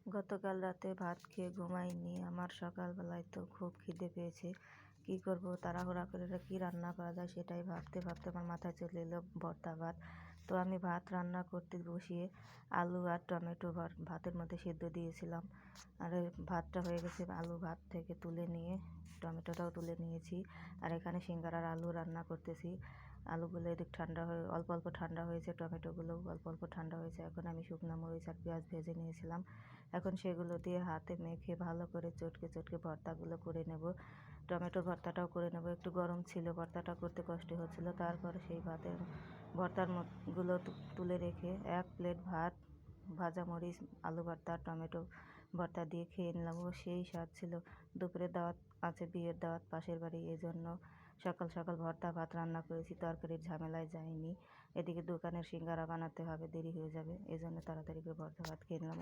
গতকাল রাতে ভাত খেয়ে ঘুমাইনি। আমার সকালবেলায় তো খুব খিদে পেয়েছে। কি করব, তাড়াহুড়া করে কি রান্না করা যায় সেটাই ভাবতে ভাবতে আমার মাথায় চলে এলো ভর্তা ভাত। তো আমি ভাত রান্না করতে বসিয়ে আলু আর টমেটো ভাতের মধ্যে সেদ্ধ দিয়েছিলাম। আর ভাতটা হয়ে গেছে, আলু ভাত থেকে তুলে নিয়ে টমেটোটাও তুলে নিয়েছি। আর এখানে সিঙ্গারা আর আলু রান্না করতেছি। আলুগুলো এদিক ঠান্ডা হয়ে অল্প অল্প ঠান্ডা হয়েছে, টমেটোগুলো অল্প অল্প ঠান্ডা হয়েছে। এখন আমি শুকনো মরিচ আর পেঁয়াজ ভেজে নিয়েছিলাম। এখন সেগুলো দিয়ে হাতে মেখে ভালো করে চটকে চটকে ভর্তাগুলো করে নেব। টমেটোর ভর্তাটাও করে নেব। একটু গরম ছিল, ভর্তাটা করতে কষ্ট হচ্ছিল। তারপরে সেই ভাতের ভর্তার গুলো তুলে রেখে 1 প্লেট ভাত, ভাজা মরিচ, আলু ভর্তা, টমেটো ভর্তা দিয়ে খেয়ে নিলাম। ও সেই স্বাদ ছিল। দুপুরের দাওয়াত আছে, বিয়ের দাওয়াত পাশের বাড়ি, এজন্য সকাল সকাল ভর্তা ভাত রান্না করেছি। তরকারির ঝামেলায় যায়নি। এদিকে দোকানের সিঙ্গারা বানাতে হবে, দেরি হয়ে যাবে, এজন্য তাড়াতাড়ি করে ভর্তা ভাত খেয়ে নিলাম।